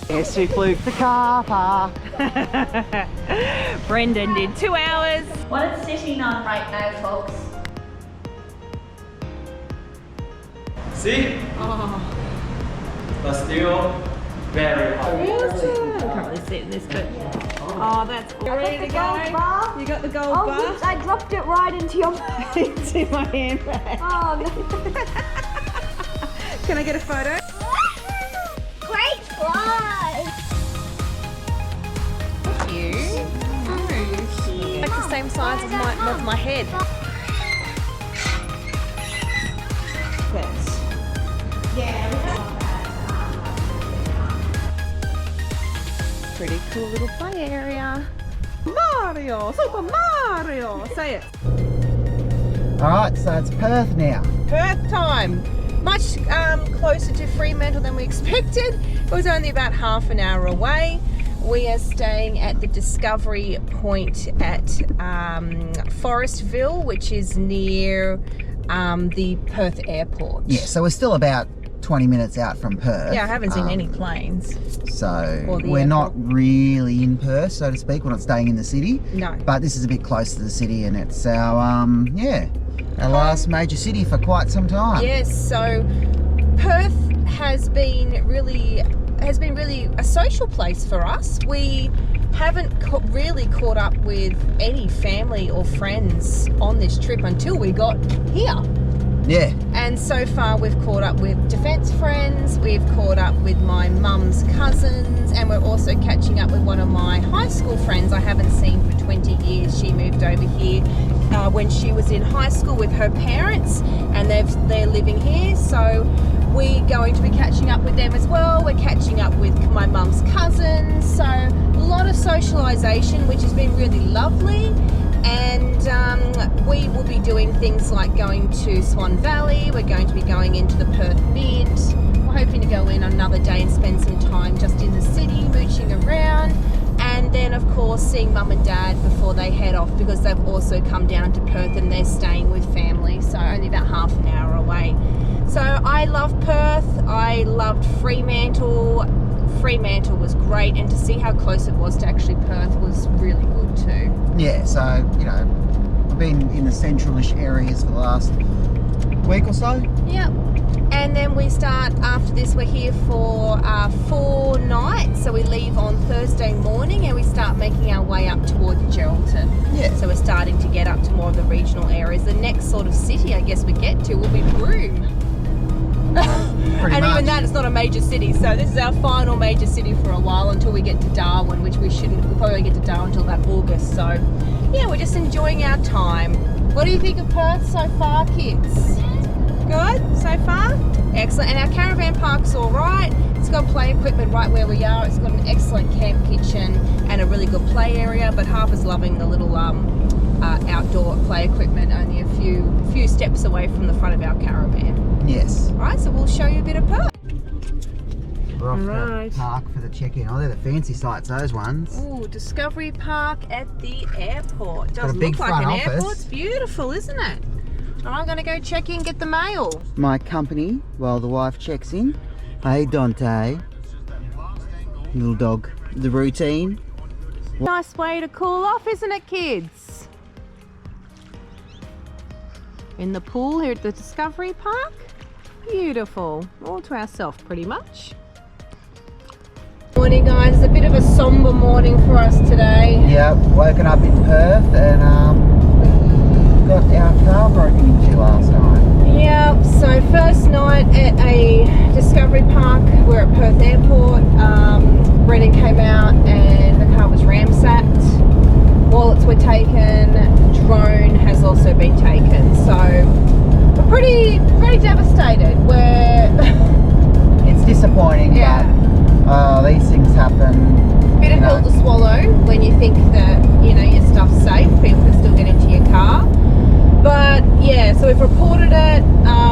Yes, we flew the car park. Brendan did 2 hours. What it's sitting on right now, folks. See? Oh, But still very hot. I can't really see it in this, but oh, that's all ready to go. You got the gold bar? Whoops, I dropped it right into your Into my handbag. Oh, no. Can I get a photo? Great fly! Thank you. Like the same size as my head. Yes. Pretty cool little play area. Mario! Super Mario! Say it. Alright, so it's Perth now. Perth time. Much closer to Fremantle than we expected. It was only about half an hour away. We are staying at the Discovery Point at Forestville, which is near the Perth airport. Yeah, so we're still about 20 minutes out from Perth. Yeah, I haven't seen any planes. So Or the we're not airport. really in Perth, so to speak. We're not staying in the city. No. But this is a bit close to the city, and it's our, our last major city for quite some time. Yes, so Perth has been really a social place for us. We haven't really caught up with any family or friends on this trip until we got here. Yeah. And so far we've caught up with defence friends, we've caught up with my mum's cousins, and we're also catching up with one of my high school friends I haven't seen for 20 years. She moved over here when she was in high school with her parents, and they're living here, so we're going to be catching up with them as well. We're catching up with my mum's cousins, so a lot of socialisation, which has been really lovely. And we will be doing things like going to Swan Valley. We're going to be going into the Perth Mint. We're hoping to go in another day and spend some time just in the city, mooching around. And then, of course, seeing mum and dad before they head off, because they've also come down to Perth and they're staying with family, so only about half an hour away. So I love Perth. I loved Fremantle. Fremantle was great, and to see how close it was to actually Perth was really good too. Yeah, so, I've been in the centralish areas for the last week or so. Yep. And then we start, after this, we're here for 4 nights. So we leave on Thursday morning and we start making our way up towards Geraldton. Yeah. So we're starting to get up to more of the regional areas. The next sort of city I guess we get to will be Broome. Pretty And much. even that, it's not a major city. So this is our final major city for a while until we get to Darwin, which we'll probably get to Darwin until about August. So yeah, we're just enjoying our time. What do you think of Perth so far, kids? Good so far? Excellent. And our caravan park's all right. It's got play equipment right where we are. It's got an excellent camp kitchen and a really good play area, but Harper's loving the little outdoor play equipment only a few steps away from the front of our caravan. Yes. All right, so we'll show you a bit of Perth. We're off Right. the park for the check-in. Oh, they're the fancy sites, those ones. Ooh, Discovery Park at the airport. Got a Does big look like front an office. airport. It's beautiful, isn't it? I'm going to go check in, get the mail. My company while the wife checks in. Hey, Dante. Little dog. The routine. Nice way to cool off, isn't it, kids? In the pool here at the Discovery Park. Beautiful. All to ourselves, pretty much. Morning, guys. It's a bit of a somber morning for us today. Yeah, woken up in Perth and we got our car broken into last night. Yep, so first night at a Discovery Park, we're at Perth Airport. Brennan came out and the car was ransacked. Wallets were taken, drone has also been taken. So we're pretty devastated. It's disappointing, Yeah. but these things happen. Bit of pill to swallow when you think that, your stuff's safe, people can still get into your car. But yeah, so we've reported it,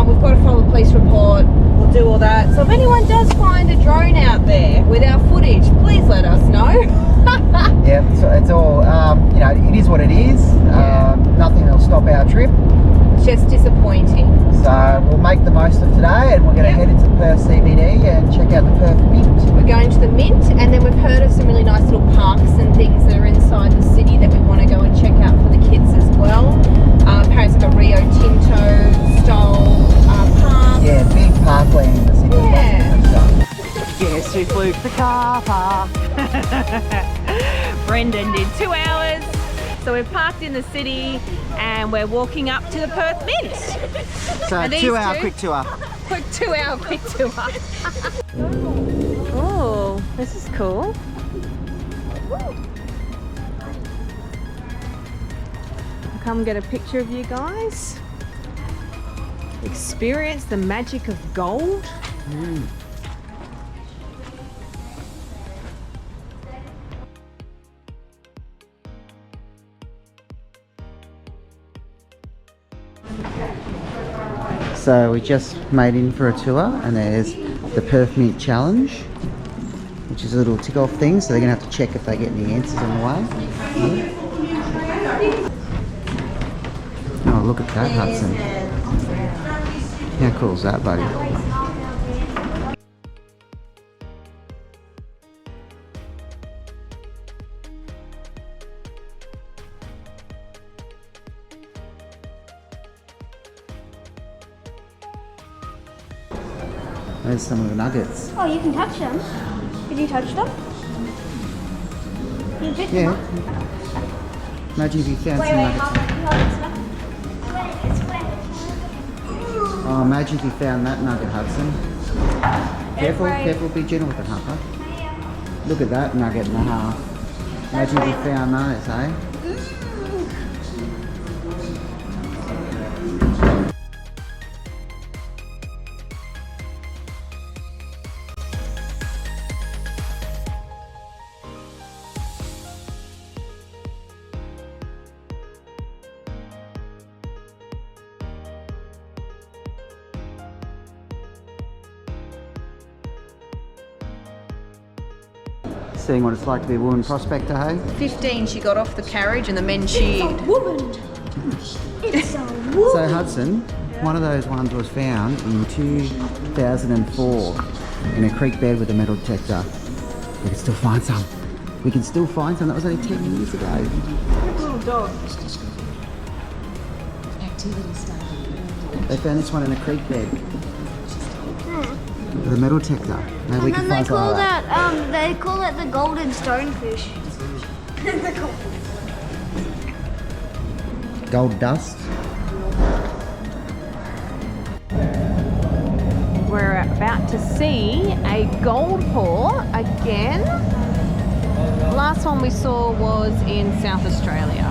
we've got to file a police report, we'll do all that. So if anyone does find a drone out there with our footage, please let us know. Yeah, so it's all, it is what it is. Nothing will stop our trip. just disappointing. So we'll make the most of today, and we're going to head into Perth CBD and check out the Perth Mint. We're going to the Mint, and then we've heard of some really nice little parks and things that are inside the city that we want to go and check out for the kids as well. Apparently it's like a Rio Tinto style park. Yeah, big parkland in the city. Yeah. Yes, we flew to the car park. Brendan did 2 hours. So we've parked in the city and we're walking up to the Perth Mint. So Are these 2 hour two? quick tour. Quick 2 hour quick tour. Oh, this is cool. I'll come get a picture of you guys. Experience the magic of gold. So we just made in for a tour, and there's the Perth Mint Challenge, which is a little tick off thing, so they're going to have to check if they get any answers on the way. Oh, look at that, Hudson. How cool is that, buddy? There's some of the nuggets. Oh, you can touch them. Did you touch them? You bit them Yeah. up? Imagine if you found Wait, some wait, nuggets. it's wet. Oh, imagine if you found that nugget, Hudson. Careful, right. careful, be gentle with it, Harper. Look at that nugget and a half. Imagine if you found those, eh? Seeing what it's like to be a woman prospector, hey? 15, she got off the carriage and the men cheered. Woman. It's a woman. So Hudson, one of those ones was found in 2004 in a creek bed with a metal detector. We can still find some. We can still find some. That was only 10 years ago. Little dog. They found this one in a creek bed with a metal detector. Maybe we And can then find some of that. they call it the golden stonefish. Gold dust. We're about to see a gold pour again. Last one we saw was in South Australia.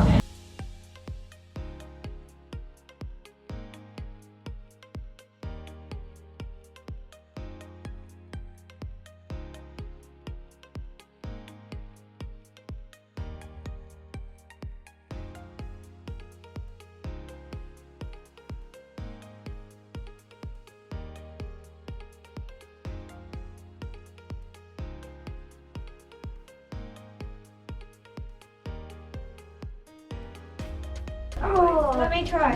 Oh, let me try.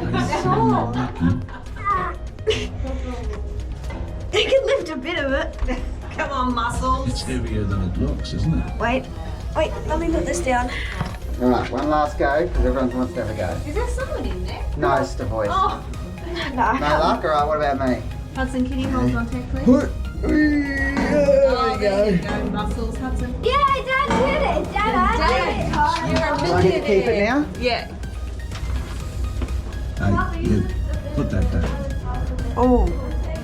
You can lift a bit of it. Come on, muscles. It's heavier than it looks, isn't it? Wait, let me put this down. Alright, one last go, because everyone wants to have a go. Is there someone in there? No, it's the voice. Oh, No luck? Alright, what about me? Hudson, can you hold on to it, please? There Oh, there you go, muscles, Hudson. Yeah, Dad did it. Dad, I did it. You're a Do I need to keep it now? Yeah. Hey, you put that down. Oh,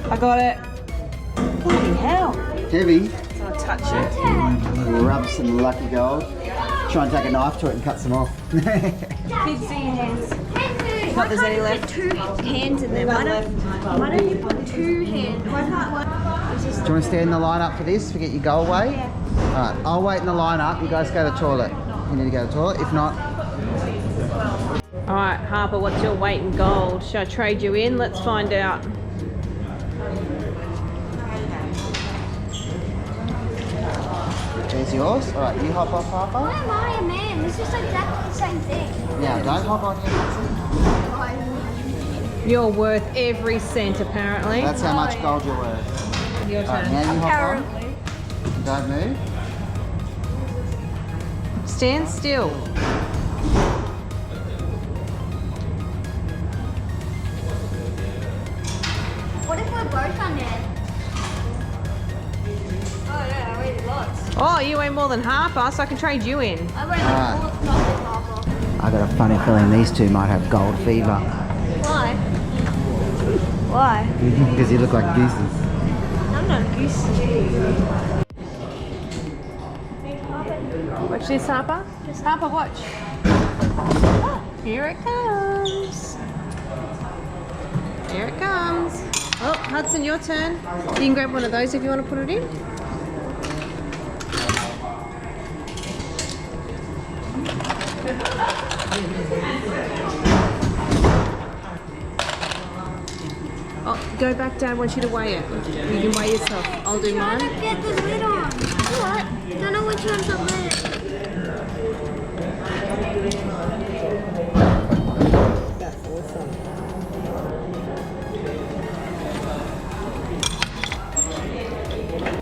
I got it. Bloody hell. Heavy. So I'll touch it. Rub some lucky gold. Try and take a knife to it and cut some off. Kids, see your hands. Not there's any left. Two hands in there. Why don't you put two hands? Why can't one? It's just Do you want to stand in the line up for this? Forget your goal weight? Alright, I'll wait in the line up. You guys go to the toilet. You need to go to the toilet. If not, All right, Harper, what's your weight in gold? Should I trade you in? Let's find out. there's yours. Alright, you hop off, Harper. why am I a man? This is exactly the same thing. Yeah, don't hop on here, Hudson. You're worth every cent, apparently. That's how much gold you're worth. Your Alright, turn. now you hop Apparently. on. Don't move. Stand still. What if we're both on it? Oh no, I weighed lots. Oh, you weigh more than half us. I can trade you in. I weighed like half off. I got a funny feeling these two might have gold fever. Why? Why? Because you look like gooses. I'm not goose. Watch this, Harper. Harper, watch. Here it comes. Here it comes. Oh, Hudson, your turn. You can grab one of those if you want to put it in. Oh, go back, Dad wants you to weigh it. You can weigh yourself. I'll do I'm mine. trying to get the lid on. What? Don't know which one's the lid. That's awesome.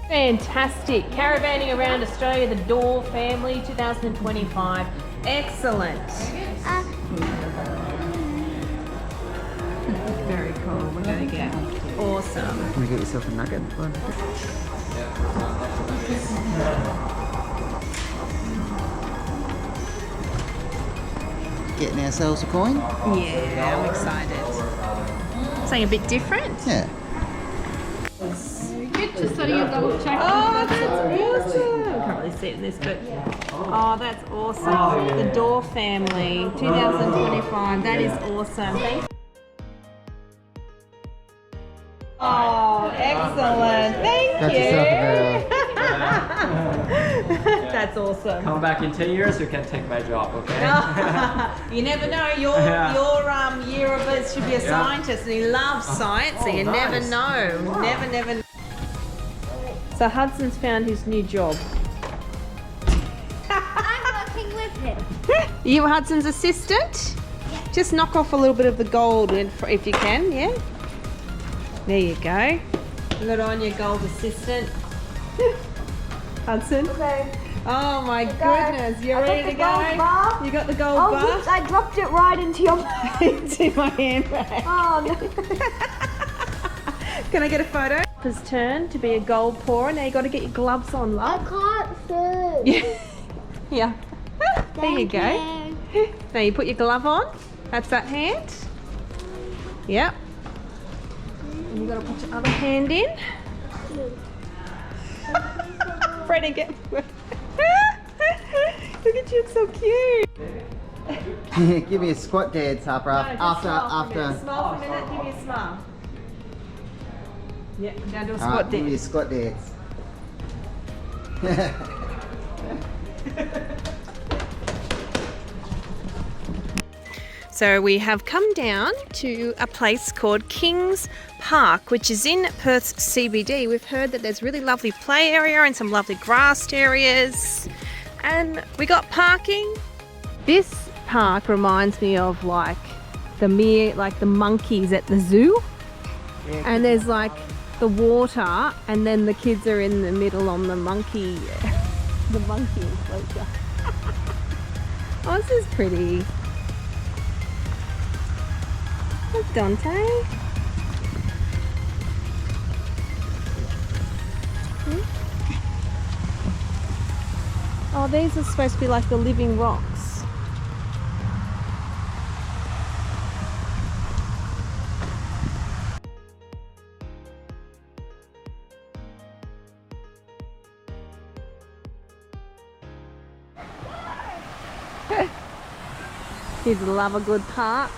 Fantastic. Caravanning around Australia, the Door family, 2025. Excellent. Very cool. We're going to get awesome. Can you get yourself a nugget? Getting ourselves a coin? Yeah, I'm excited. Something a bit different. Yeah. Just so you double check. Oh, that's awesome. I can't really see it in this, but oh, that's awesome. The Door family, 2025. That is awesome. Thank you. Oh, excellent. Thank Got you. yourself a That's awesome. Come back in 10 years, you can take my job, okay? You never know. Your year of it should be a scientist, and he loves science, so you never nice. know. Never know. So Hudson's found his new job. I'm working with him. You Hudson's assistant? Just knock off a little bit of the gold if you can, yeah? There you go. Good on your gold assistant. Hudson? Okay. Oh my goodness, you're ready to go? Bar. You got the gold Oh, bar? whoops, I dropped it right into your Into my handbag. Oh no. Can I get a photo? His turn to be a gold pourer. Now you got to get your gloves on, I love. can't see. Yeah. There you go. Now you put your glove on. That's that hand. Yep. And you got to put your other hand in. Freddie, get. Look at you, it's so cute. Give me a squat dance, Harper. After. Smile for a minute. Give me a smile. Yeah, now do a Alright, squat give me a dance. squat dance. So we have come down to a place called Kings Park, which is in Perth's CBD. We've heard that there's really lovely play area and some lovely grassed areas. And we got parking. This park reminds me of like the monkeys at the zoo. Yeah. And there's like the water, and then the kids are in the middle on the monkey enclosure. Oh, this is pretty. That's Dante. Oh, these are supposed to be like the living rocks. Kids love a good park.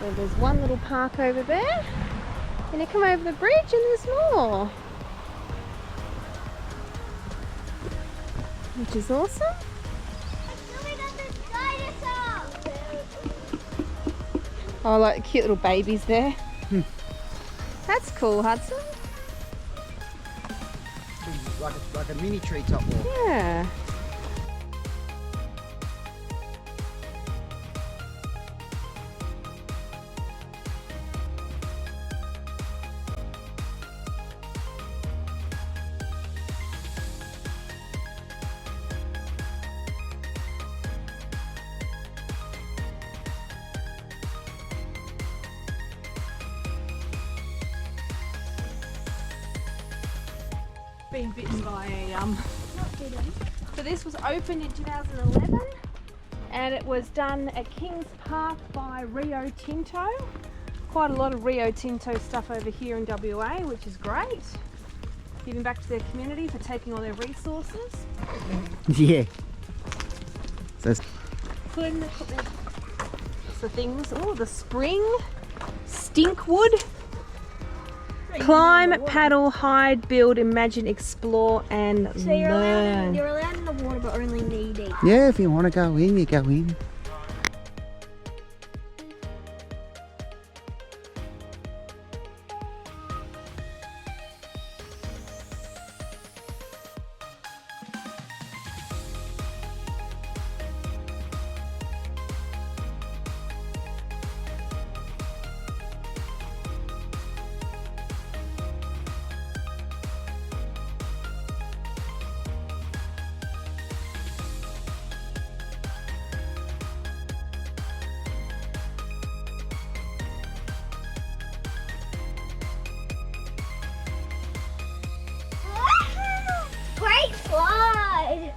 So there's one little park over there, and you come over the bridge and there's more, which is awesome. Oh, I like the cute little babies there. That's cool, Hudson. Like a mini treetop walk. Yeah. been bitten by a So this was opened in 2011 and it was done at Kings Park by Rio Tinto. Quite a lot of Rio Tinto stuff over here in WA, which is great. Giving back to their community for taking all their resources. Yeah. So Putting the things, oh, the spring, stinkwood. Climb, paddle, hide, build, imagine, explore and So you're learn. allowed in the water, but only knee deep. yeah, if you want to go in, you go in. Great slide!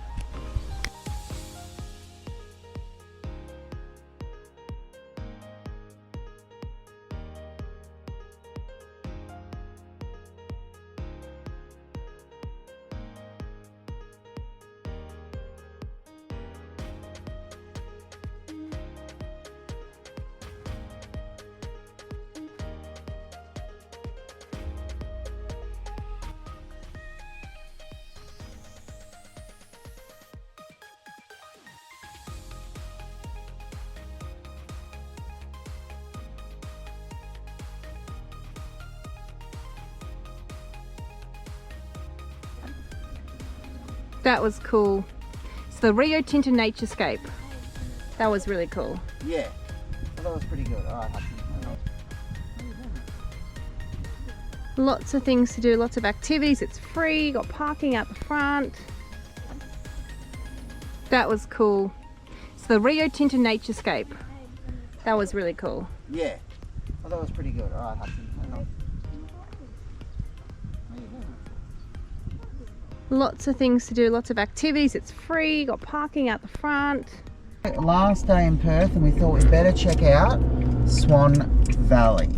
That was cool. It's the Rio Tinto Naturescape. That was really cool. Yeah. Well, that was pretty good. All right, Hudson. Lots of things to do, lots of activities. It's free, got parking out the front. That was cool. It's the Rio Tinto Naturescape. That was really cool. Yeah. Well, that was pretty good. All right, Hudson. Hang on. Lots of things to do, lots of activities. It's free, got parking out the front. Last day in Perth, and we thought we'd better check out Swan Valley.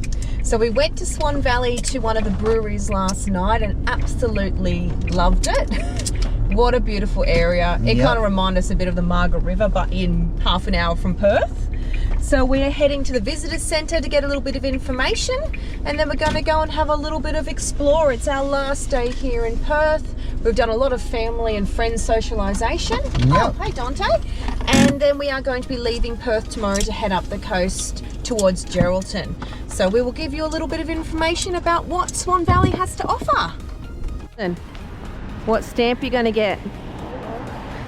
So we went to Swan Valley to one of the breweries last night and absolutely loved it. What a beautiful area. It Yep. kind of reminded us a bit of the Margaret River, but in half an hour from Perth. So we're heading to the visitor centre to get a little bit of information, and then we're going to go and have a little bit of explore. It's our last day here in Perth. We've done a lot of family and friends socialisation. Oh, hey Dante. And then we are going to be leaving Perth tomorrow to head up the coast towards Geraldton. So we will give you a little bit of information about what Swan Valley has to offer. And what stamp are you going to get?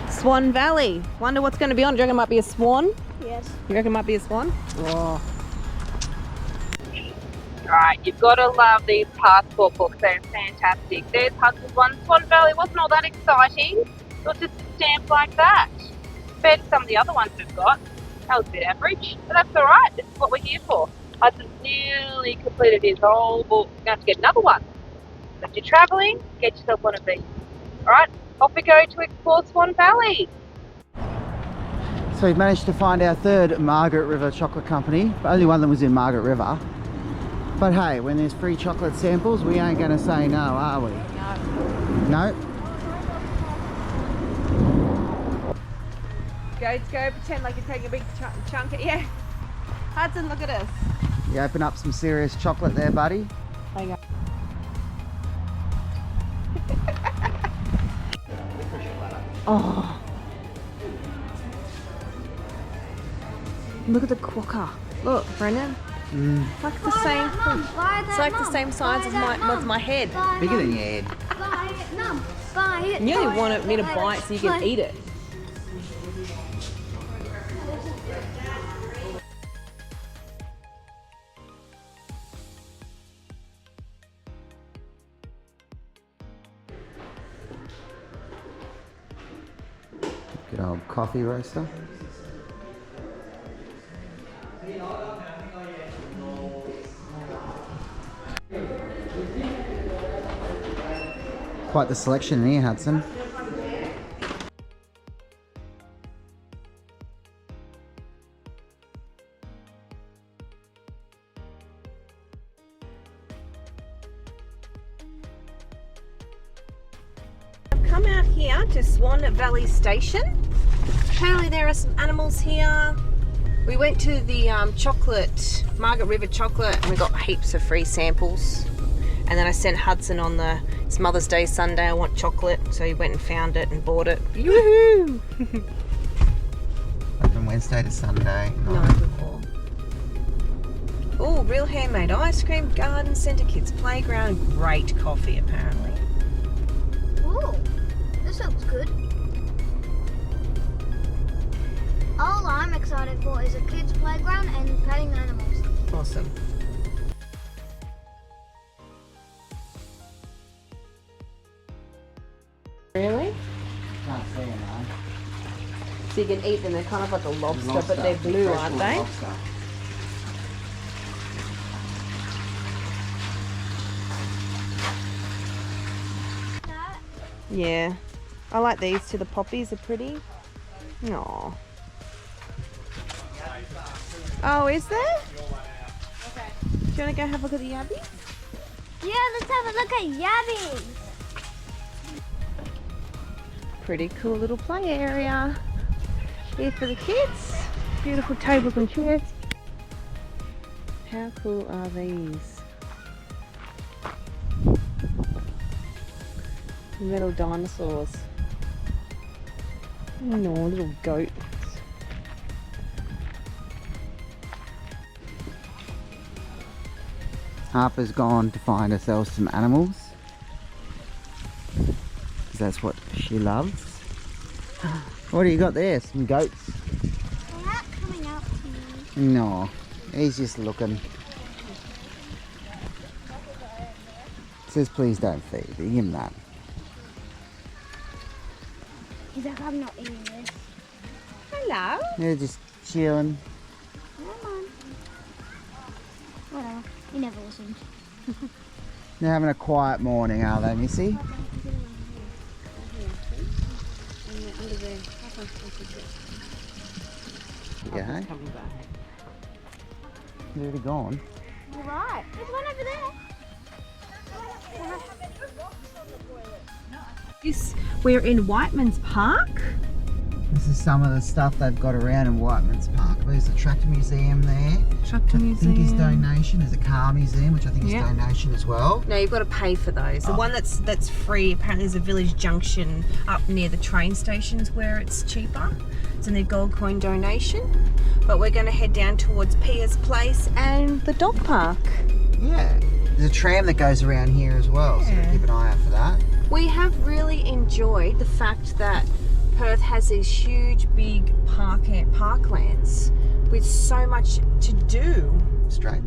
Swan Valley. Wonder what's going to be on. Do you reckon it might be a swan? Yes. You reckon it might be a swan? Oh. Right, you've got to love these passport books. They're fantastic. There's Hudson's one. Swan Valley wasn't all that exciting. It was just a stamp like that. Compared to some of the other ones we've got, that was a bit average. But that's all right. This is what we're here for. Hudson's nearly completed his whole book. You're going to have to get another one. So if you're travelling, get yourself one of these. All right, off we go to explore Swan Valley. So we've managed to find our third Margaret River chocolate company. Only one of them was in Margaret River. But hey, when there's free chocolate samples, we ain't going to say no, are we? No. No? Go, pretend like you're taking a big chunk of, yeah. Hudson, look at us. You open up some serious chocolate there, buddy. Hang on. Oh. Look at the quokka. Look, Brendan. It's like the same. It's like the same size as my head. Bigger than your head. Buy it, Mum. Buy it. You only wanted me to buy it so you can eat it. Good old coffee roaster. Quite the selection in here, Hudson. I've come out here to Swan Valley Station. Apparently there are some animals here. We went to the Margaret River chocolate, and we got heaps of free samples. And then I sent Hudson on it's Mother's Day Sunday, I want chocolate, so he went and found it and bought it. Yoo-hoo! Open Wednesday to Sunday. Oh, real handmade ice cream, garden centre, kids playground, great coffee apparently. Ooh, this looks good. All I'm excited for is a kids' playground and petting animals. Awesome. Really? Can't see them, though. So you can eat them, they're kind of like a lobster, but they're blue, aren't they? Lobster. Yeah. I like these too, the poppies are pretty. Aww. Oh, is there? Do you want to go have a look at the yabby? Yeah, let's have a look at yabbies. Pretty cool little play area here for the kids. Beautiful tables and chairs. How cool are these? Metal dinosaurs. No, little goats. Harper's gone to find herself some animals. Because that's what she loves. What do you got there? Some goats? They're not coming out to me. No, he's just looking. Says please don't feed. Give him that. He's like, I'm not eating this. Hello. They're just chilling. Come on. Whatever. He never listened. They're having a quiet morning, are they, Missy? Yeah. They're already gone. You're right. There's one over there. We're in Whiteman's Park. This is some of the stuff they've got around in Whiteman's Park. There's a tractor museum there. Tractor I think is donation. There's a car museum, which I think is donation as well. No, you've got to pay for those. The one that's free apparently is a village junction up near the train stations where it's cheaper. It's in the gold coin donation. But we're going to head down towards Pia's Place and the dog park. Yeah. There's a tram that goes around here as well, so keep an eye out for that. We have really enjoyed the fact that Perth has these huge, big parklands with so much to do. Straight.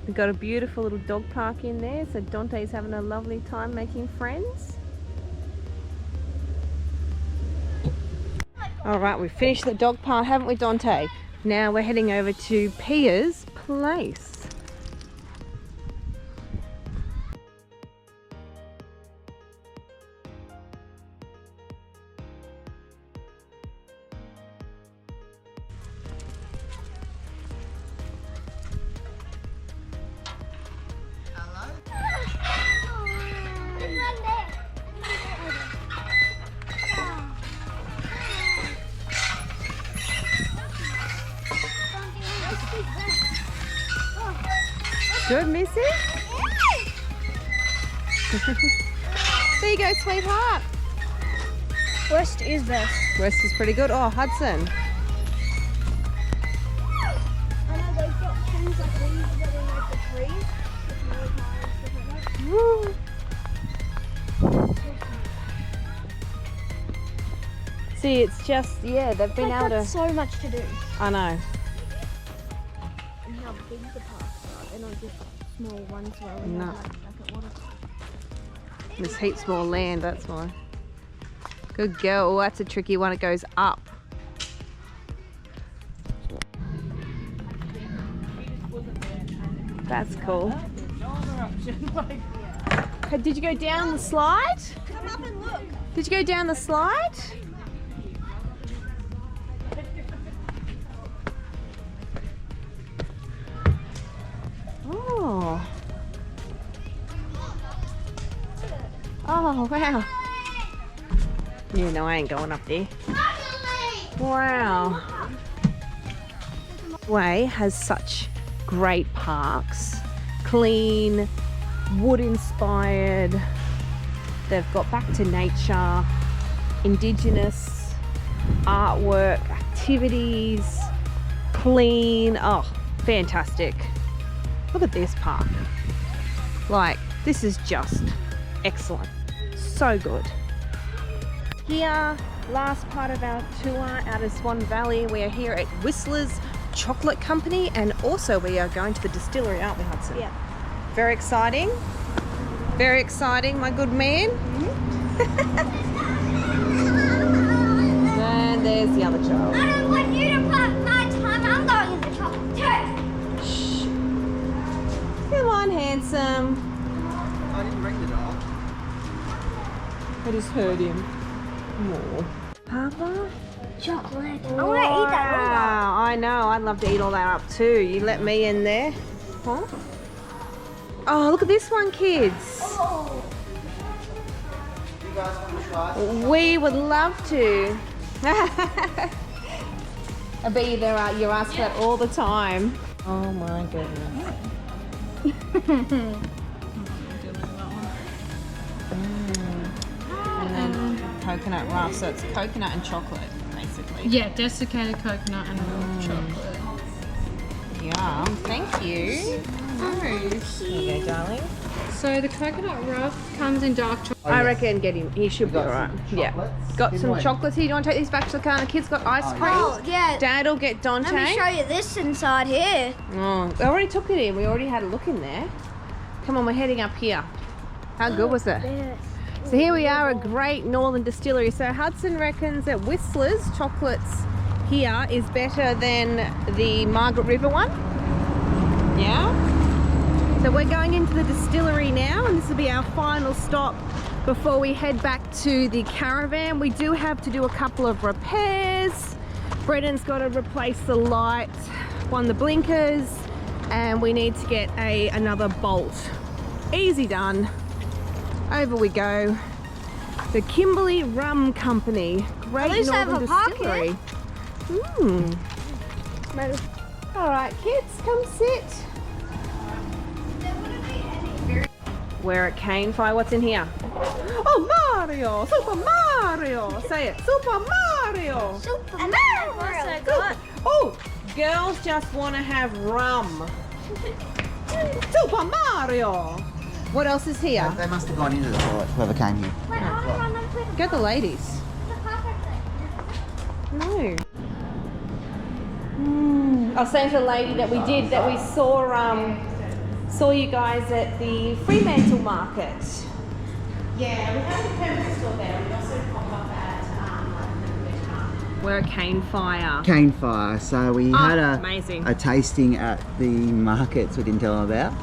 We've got a beautiful little dog park in there, so Dante's having a lovely time making friends. All right, we've finished the dog park, haven't we, Dante? Now we're heading over to Pia's Place. Good, Missy? There you go, sweetheart. West is best. West is pretty good. Oh, Hudson. I know they've got things like these that are like the trees. Woo. See, it's just, yeah, they've been able to... so much to do. I know. And how big the parks are. They're not just small ones where we No. have like a water park. There's heaps more land, that's why. Good girl. Oh, that's a tricky one. It goes up. That's cool. Did you go down the slide? Come up and look. Did you go down the slide? Oh. Oh, wow. Yeah, no, I ain't going up there. Wow. Way has such great parks. Clean, wood inspired. They've got back to nature, indigenous artwork, activities, clean. Oh, fantastic. Look at this park. Like, this is just excellent. So good. Here, last part of our tour out of Swan Valley. We are here at Whistler's Chocolate Company, and also we are going to the distillery, aren't we, Hudson? Yeah. Very exciting. Very exciting, my good man. And there's the other child. I don't want you to put my time. I'm going in the chocolate too. Shh. Come on, handsome. I didn't bring the dog. I just heard him. More. Papa? Chocolate. I want to eat that one. Wow, I know. I'd love to eat all that up too. You let me in there. Huh? Oh, look at this one, kids. Oh. You guys want to try? We would love to. I bet you you ask that all the time. Oh my goodness. And then coconut ruff, so it's coconut and chocolate, basically. Yeah, desiccated coconut and chocolate. Yum, thank you. There you go, darling. So the coconut ruff comes in dark chocolate. I reckon get him. He should be alright. Yeah. Got some chocolates here. Do you want to take these back to the car? And the kids got ice cream. Oh, yeah. Dad will get Dante. Let me show you this inside here. Oh, I already took it in. We already had a look in there. Come on, we're heading up here. How good was it? Yes. So here we are, a great northern distillery. So Hudson reckons that Whistler's chocolates here is better than the Margaret River one. Yeah? So we're going into the distillery now, and this will be our final stop before we head back to the Caravan. We do have to do a couple of repairs. Brendan's got to replace the light, the blinkers, and we need to get another bolt. Easy done. Over we go. The Kimberley Rum Company. Great At least I have northern a park distillery. All right, kids, come sit. We're at Cane Fire. What's in here? Oh, Mario! Super Mario! Say it. Super Mario! Super Mario. Oh, girls just want to have rum. Super Mario! What else is here? They must have gone into the toilet, whoever came here. Wait, I want to run them quick. Go the ladies. The park over there. No. I was saying to the lady that we saw you guys at the Fremantle Market. Yeah, we have a permanent store there. We also pop up at we're at Cane Fire. Cane Fire. So we had amazing. a tasting at the markets we didn't tell them about.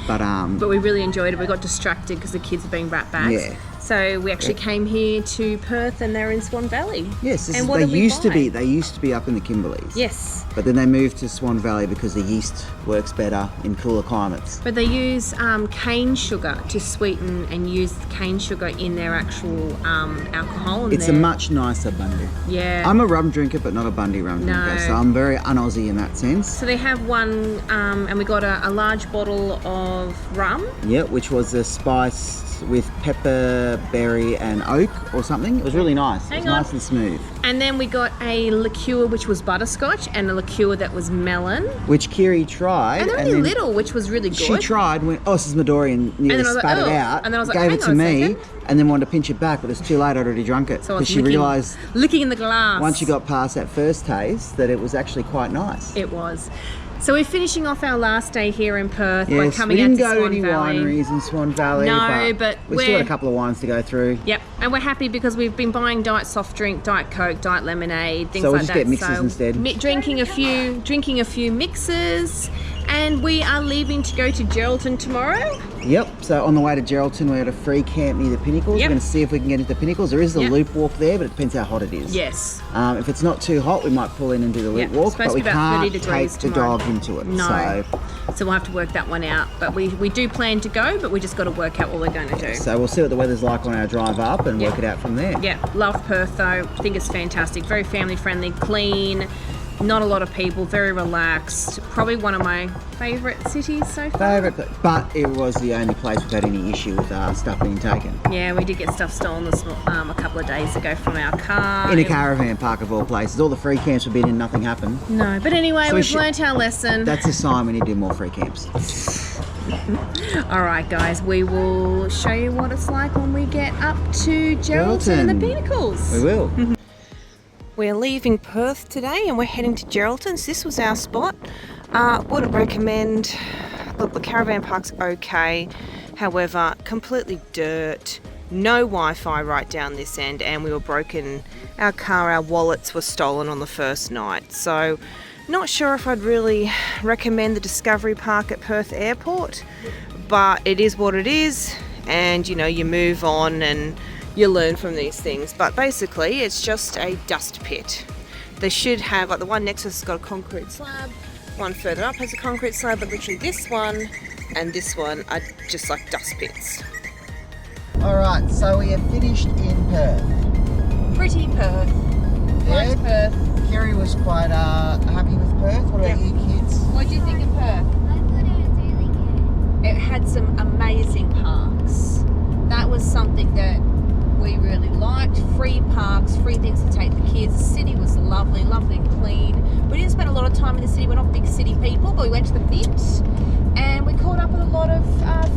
But we really enjoyed it. We got distracted because the kids have been rat bags. Yeah. So we actually came here to Perth, and they're in Swan Valley. Yes, and what did we buy? They used to be up in the Kimberleys. Yes. But then they moved to Swan Valley because the yeast works better in cooler climates. But they use cane sugar to sweeten, and use cane sugar in their actual alcohol. And It's a much nicer Bundy. Yeah. I'm a rum drinker, but not a Bundy rum drinker, so I'm very un-Aussie in that sense. So they have one, and we got a large bottle of rum. Yeah, which was a spiced with pepper, berry and oak or something. It was really nice. It was nice and smooth. And then we got a liqueur which was butterscotch, and a liqueur that was melon. Which Kiri tried. And they're only little, which was really good. She tried, went, oh, this is Midori, and nearly spat it out. And then I was like, gave it to me, second. and then wanted to pinch it back, but it's too late, I'd already drunk it. So I was because she realised licking in the glass. once you got past that first taste that it was actually quite nice. It was. So we're finishing off our last day here in Perth. Yes, we're coming we didn't out to go to Swan any Valley. wineries in Swan Valley. No, but we still got a couple of wines to go through. Yep, and we're happy because we've been buying diet soft drink, diet Coke, diet lemonade, things So we'll like just that. get mixers instead. Drinking a few mixers, And we are leaving to go to Geraldton tomorrow. Yep, so on the way to Geraldton, we're at a free camp near the Pinnacles. Yep. We're going to see if we can get into the Pinnacles. There is a Yep. loop walk there, but it depends how hot it is. Yes. If it's not too hot, we might pull in and do the loop Yeah, walk, it's supposed but we to be about 30 can't degrees take the tomorrow. dog into it. No. So we'll have to work that one out. But we do plan to go, but we just got to work out what we're going to do. So we'll see what the weather's like on our drive up and Yep. work it out from there. Yeah, love Perth though. I think it's fantastic. Very family friendly, clean, not a lot of people, very relaxed. Probably one of my favourite cities so far. But it was the only place we've had any issue with stuff being taken. Yeah, we did get stuff stolen a couple of days ago from our car. In a caravan park of all places. All the free camps we've been in, nothing happened. No, but anyway, So we've learnt our lesson. That's a sign we need to do more free camps. All right, guys, we will show you what it's like when we get up to Geraldton and the Pinnacles. We will. We're leaving Perth today and we're heading to Geraldton. So this was our spot. Wouldn't recommend. Look, the caravan park's okay. However, completely dirt. No Wi-Fi right down this end, and we were broken. Our car, our wallets were stolen on the first night. So not sure if I'd really recommend the Discovery Park at Perth Airport, but it is what it is, and you know, you move on and you learn from these things. But basically it's just a dust pit. They should have, like the one next to us has got a concrete slab, one further up has a concrete slab, but literally this one and this one are just like dust pits. Alright, so we have finished in Perth. Pretty Perth. Nice Perth. Kerry was quite happy with Perth. What about you kids? What do you think of Perth? I thought it was really good. It had some amazing parks. That was something that we really liked. Free parks, free things to take the kids. The city was lovely, lovely and clean. We didn't spend a lot of time in the city. We're not big city people, but we went to the Mint and we caught up with a lot of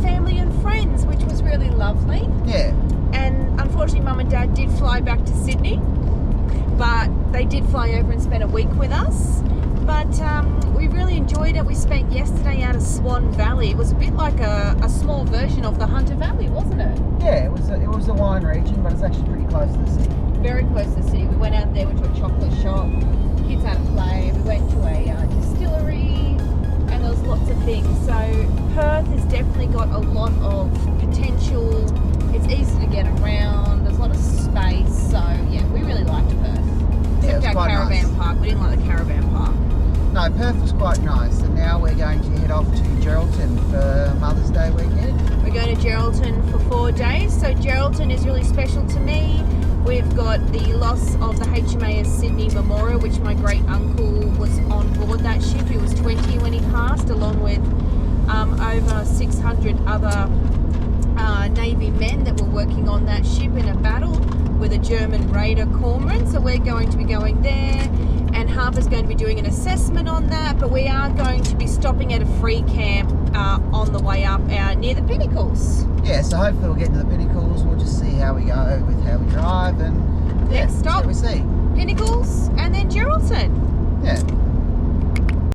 family and friends, which was really lovely. Yeah. And unfortunately, Mum and Dad did fly back to Sydney, but they did fly over and spend a week with us. But we really enjoyed it. We spent yesterday out of Swan Valley. It was a bit like a small version of the Hunter Valley, wasn't it? Yeah, it was a wine region, but it's actually pretty close to the city. Very close to the city. We went out there, went to a chocolate shop, kids had a play, we went to a distillery, and there was lots of things. So Perth has definitely got a lot of potential. It's easy to get around, there's a lot of space. So yeah, we really liked Perth. Yeah, it Except was our quite caravan nice. park. We didn't like the caravan park. No, Perth was quite nice, and now we're going to head off to Geraldton for Mother's Day weekend. We're going to Geraldton for 4 days. So Geraldton is really special to me. We've got the loss of the HMAS Sydney Memorial, which my great uncle was on board that ship. He was 20 when he passed, along with over 600 other Navy men that were working on that ship in a battle with a German raider cormorant. So we're going to be going there, and Harper's going to be doing an assessment on that, but we are going to be stopping at a free camp on the way up near the Pinnacles. Yeah, so hopefully we'll get to the Pinnacles. We'll just see how we go with how we drive, and Next see stop, what we see. Pinnacles, and then Geraldton. Yeah.